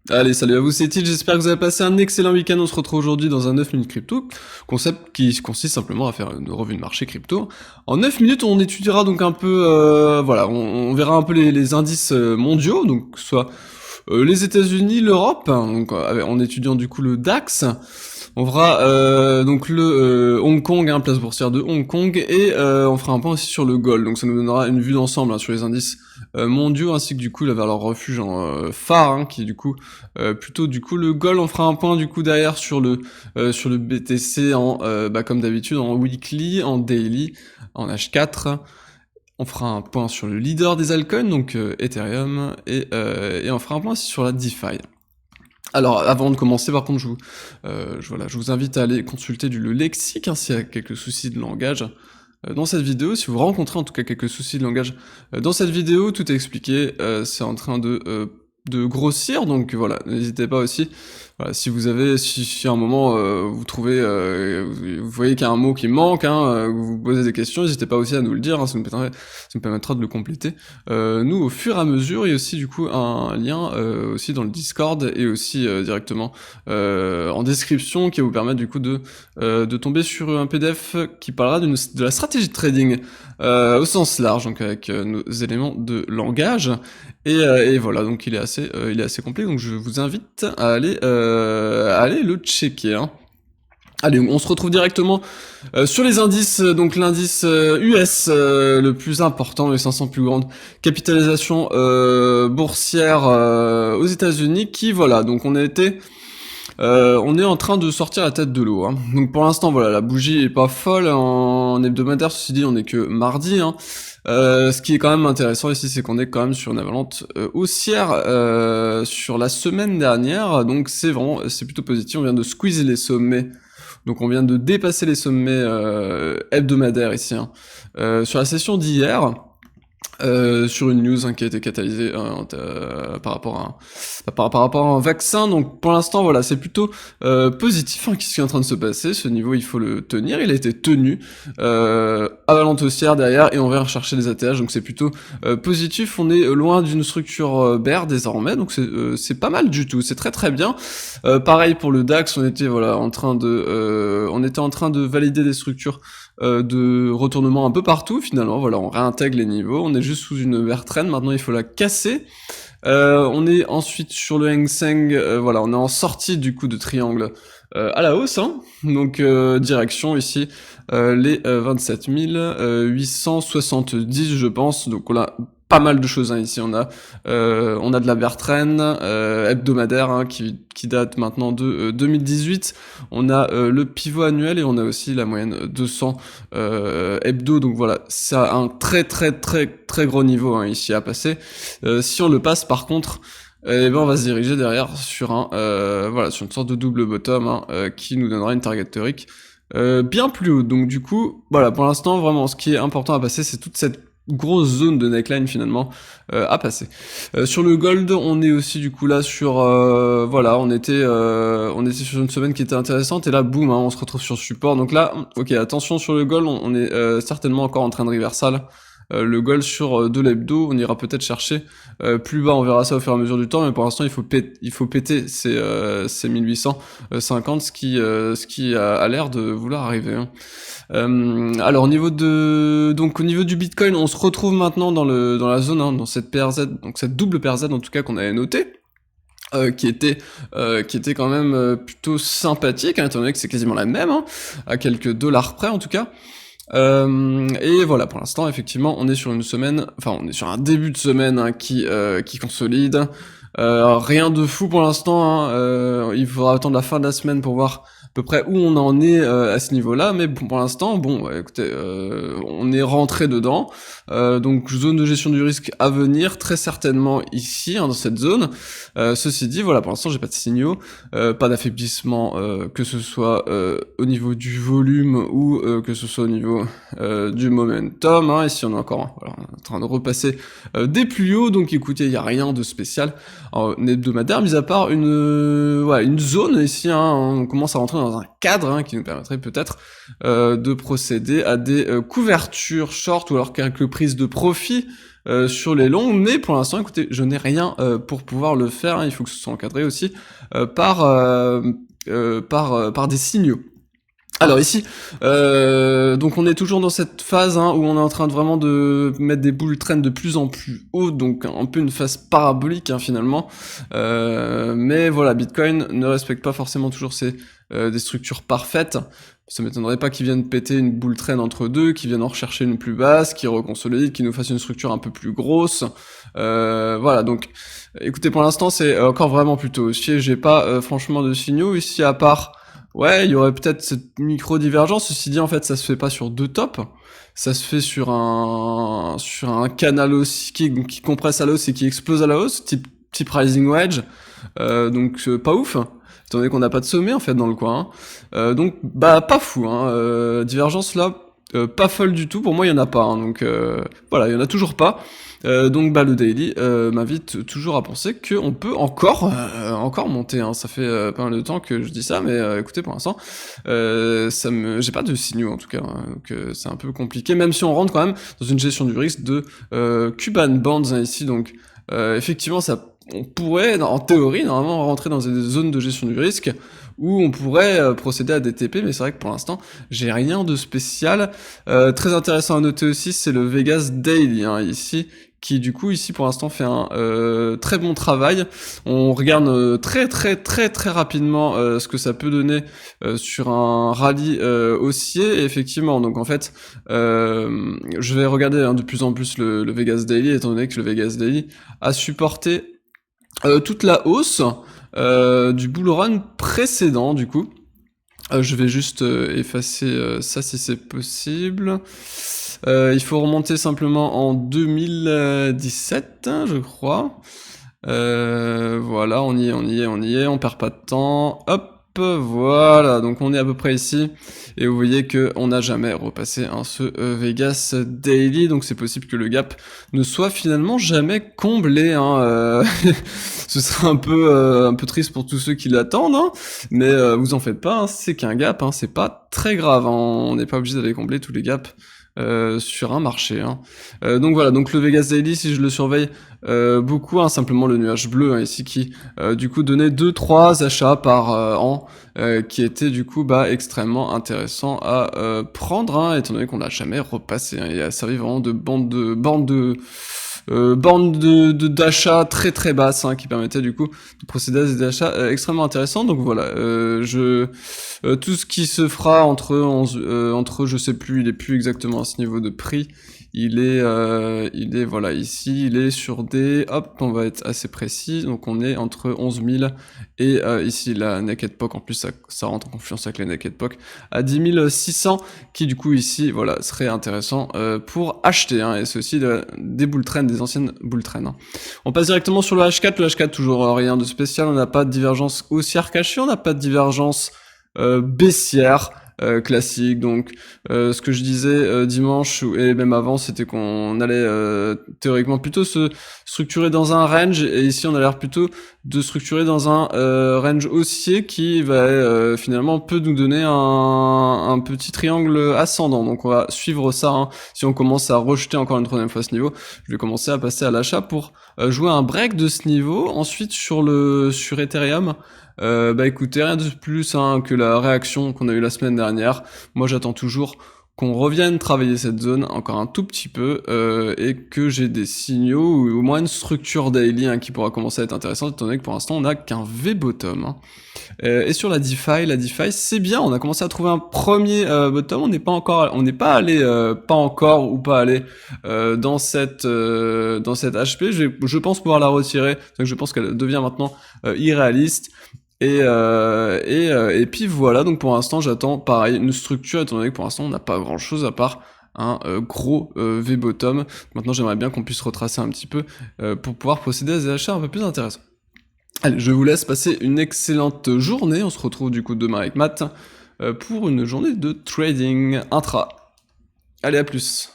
Allez, salut à vous, c'est Tid, j'espère que vous avez passé un excellent week-end. On se retrouve aujourd'hui dans un 9 minutes crypto, concept qui consiste simplement à faire une revue de marché crypto. En 9 minutes, on étudiera donc un peu, voilà, on verra un peu les indices mondiaux, donc soit les États-Unis, l'Europe, hein, donc en étudiant du coup le DAX. On fera donc le Hong Kong, hein, place boursière de Hong Kong, et on fera un point aussi sur le gold. Donc ça nous donnera une vue d'ensemble, hein, sur les indices mondiaux, ainsi que du coup vers leur refuge phare, hein, qui est du coup plutôt du coup le gold. On fera un point du coup derrière sur le BTC en comme d'habitude en weekly, en daily, en H4. On fera un point sur le leader des altcoins, donc Ethereum, et on fera un point aussi sur la DeFi. Alors, avant de commencer, par contre, je vous invite à aller consulter le lexique, hein, s'il y a quelques soucis de langage dans cette vidéo. Si vous rencontrez en tout cas quelques soucis de langage dans cette vidéo, tout est expliqué, c'est en train de grossir, donc voilà, n'hésitez pas aussi. Voilà, si à un moment vous trouvez, vous voyez qu'il y a un mot qui manque, hein, vous vous posez des questions, n'hésitez pas aussi à nous le dire, hein, ça nous permettra de le compléter. Nous, au fur et à mesure, il y a aussi du coup un lien aussi dans le Discord et aussi directement en description qui va vous permettre du coup de tomber sur un PDF qui parlera de la stratégie de trading au sens large, donc avec nos éléments de langage. Et voilà, donc il est assez complet, donc je vous invite à aller le checker, hein. Allez, on se retrouve directement sur les indices, donc l'indice US, le plus important, les 500 plus grandes capitalisations boursières aux États-Unis, qui voilà, donc on est en train de sortir la tête de l'eau, hein. Donc pour l'instant, voilà, la bougie est pas folle en hebdomadaire. Ceci dit, on est que mardi, hein. Ce qui est quand même intéressant ici, c'est qu'on est quand même sur une avalanche haussière sur la semaine dernière. Donc c'est plutôt positif. On vient de squeezer les sommets. Donc on vient de dépasser les sommets hebdomadaires ici, hein. Sur la session d'hier. Sur une news, hein, qui a été catalysée par rapport à un vaccin. Donc pour l'instant, voilà, c'est plutôt positif, hein, ce qui est en train de se passer. Ce niveau, il faut le tenir. Il a été tenu. Avalanche haussière derrière, et on va rechercher les ATH. Donc c'est plutôt positif. On est loin d'une structure bear désormais. Donc c'est pas mal du tout. C'est très très bien. Pareil pour le DAX, on était en train de valider des structures de retournement un peu partout. Finalement, voilà, on réintègre les niveaux. On est juste sous une bear trend. Maintenant, il faut la casser. On est ensuite sur le Hang Seng. Voilà, on est en sortie du coup de triangle à la hausse, hein. Donc direction ici les 27 870, je pense. Donc on a pas mal de choses, hein, ici. On a de la Bertrand hebdomadaire, hein, qui date maintenant de 2018. On a le pivot annuel, et on a aussi la moyenne 200 hebdo. Donc voilà, ça a un très très très très gros niveau, hein, ici à passer. Si on le passe par contre, et ben on va se diriger derrière sur sur une sorte de double bottom, hein, qui nous donnera une target théorique bien plus haute. Donc du coup, voilà, pour l'instant, vraiment, ce qui est important à passer, c'est toute cette grosse zone de neckline finalement à passer. Sur le gold, on est aussi du coup là sur on était sur une semaine qui était intéressante, et là boum, hein, on se retrouve sur support. Donc là, ok, attention sur le gold, on est certainement encore en train de reversal. Le gold sur de l'hebdo, on ira peut-être chercher plus bas, on verra ça au fur et à mesure du temps, mais pour l'instant il faut péter ces 1850, ce qui a l'air de vouloir arriver, hein. Alors au niveau du Bitcoin, on se retrouve maintenant dans la zone, hein, dans cette PRZ, donc cette double PRZ en tout cas qu'on avait noté. Qui était quand même plutôt sympathique, hein, étant donné que c'est quasiment la même, hein, à quelques dollars près en tout cas. Et voilà, pour l'instant, effectivement, on est sur on est sur un début de semaine, hein, qui consolide. Rien de fou pour l'instant, hein. Il faudra attendre la fin de la semaine pour voir à peu près où on en est à ce niveau-là, mais bon, pour l'instant, bon, écoutez, on est rentré dedans. Donc zone de gestion du risque à venir, très certainement ici, hein, dans cette zone. Ceci dit, voilà, pour l'instant, j'ai pas de signaux, pas d'affaiblissement, que ce soit au niveau du volume ou que ce soit au niveau du momentum, hein. Ici, on est encore, voilà, en train de repasser des plus hauts, donc écoutez, il y a rien de spécial en hebdomadaire, mis à part une zone ici, hein. On commence à rentrer dans un cadre, hein, qui nous permettrait peut-être de procéder à des couvertures short, ou alors quelques prises de profit sur les longs, mais pour l'instant, écoutez, je n'ai rien pour pouvoir le faire, hein, il faut que ce soit encadré aussi par des signaux. Alors ici, donc on est toujours dans cette phase hein, où on est en train de vraiment de mettre des bull trends de plus en plus haut, donc un peu une phase parabolique hein, finalement. Mais voilà, Bitcoin ne respecte pas forcément toujours des structures parfaites. Ça m'étonnerait pas qu'ils viennent péter une bull trend entre deux, qu'ils viennent en rechercher une plus basse, qu'ils reconsolident, qu'ils nous fassent une structure un peu plus grosse. Voilà, donc écoutez, pour l'instant c'est encore vraiment plutôt haussier. J'ai pas franchement de signaux ici à part. Ouais, il y aurait peut-être cette micro-divergence. Ceci dit, en fait, ça se fait pas sur deux tops. Ça se fait sur un canal aussi qui compresse à la hausse et qui explose à la hausse, type rising wedge. Donc pas ouf, étant donné qu'on n'a pas de sommet en fait dans le coin. Donc bah pas fou. Divergence là, pas folle du tout. Pour moi, il y en a pas. Donc voilà, il y en a toujours pas. Donc bah le daily m'invite toujours à penser qu'on peut encore monter. Hein. Ça fait pas mal de temps que je dis ça, mais écoutez pour l'instant, j'ai pas de signaux en tout cas, hein, donc c'est un peu compliqué. Même si on rentre quand même dans une gestion du risque de Cuban Bonds hein, ici, donc effectivement on pourrait en théorie normalement rentrer dans des zones de gestion du risque où on pourrait procéder à des TP, mais c'est vrai que pour l'instant, j'ai rien de spécial. Très intéressant à noter aussi, c'est le Vegas Daily, hein, ici, qui du coup ici pour l'instant fait un très bon travail. On regarde très rapidement ce que ça peut donner sur un rallye haussier, et effectivement, donc en fait, je vais regarder hein, de plus en plus le Vegas Daily, étant donné que le Vegas Daily a supporté toute la hausse du bull run précédent du coup. Je vais juste effacer ça si c'est possible. Il faut remonter simplement en 2017, hein, je crois. Voilà, on y est, on perd pas de temps. Hop, voilà, donc on est à peu près ici. Et vous voyez qu'on n'a jamais repassé ce Vegas Daily, donc c'est possible que le gap ne soit finalement jamais comblé. Hein, ce serait un peu triste pour tous ceux qui l'attendent, hein, mais vous en faites pas, hein, c'est qu'un gap, hein, c'est pas très grave, hein, on n'est pas obligé d'aller combler tous les gaps. Sur un marché. Hein. Donc voilà, donc le Vegas Daily, si je le surveille beaucoup, hein, simplement le nuage bleu hein, ici qui du coup donnait 2-3 achats par an, qui était du coup extrêmement intéressant à prendre, hein, étant donné qu'on l'a jamais repassé. Hein, il a servi vraiment de bande d'achat très basse hein, qui permettait du coup de procéder à des achats extrêmement intéressants. Donc voilà, tout ce qui se fera entre je sais plus, il est plus exactement à ce niveau de prix. Il est voilà ici, il est sur des, hop, on va être assez précis, donc on est entre 11 000 et ici la Naked POC, en plus ça rentre en confiance avec les Naked POC, à 10 600, qui du coup ici, voilà, serait intéressant pour acheter, hein, et c'est aussi des bull trends, des anciennes bull trends. Hein. On passe directement sur le H4 toujours rien de spécial, on n'a pas de divergence haussière cachée, on n'a pas de divergence baissière, classique. Donc ce que je disais dimanche et même avant, c'était qu'on allait théoriquement plutôt se structurer dans un range, et ici on a l'air plutôt de structurer dans un range haussier qui va finalement peut nous donner un petit triangle ascendant. Donc on va suivre ça, hein. Si on commence à rejeter encore une troisième fois ce niveau, je vais commencer à passer à l'achat pour jouer un break de ce niveau. Ensuite sur Ethereum, écoutez, rien de plus hein, que la réaction qu'on a eue la semaine dernière. Moi j'attends toujours qu'on revienne travailler cette zone encore un tout petit peu et que j'ai des signaux ou au moins une structure daily hein, qui pourra commencer à être intéressante, étant donné que pour l'instant on n'a qu'un V-bottom. Hein. Et sur la DeFi c'est bien, on a commencé à trouver un premier bottom, on n'est pas allé dans cette HP, je pense pouvoir la retirer, donc je pense qu'elle devient maintenant irréaliste. Et puis voilà, donc pour l'instant j'attends pareil une structure, étant donné que pour l'instant on n'a pas grand chose à part un gros V-bottom. Maintenant j'aimerais bien qu'on puisse retracer un petit peu pour pouvoir procéder à des achats un peu plus intéressants. Allez, je vous laisse passer une excellente journée, on se retrouve du coup demain avec Matt pour une journée de trading intra. Allez, à plus.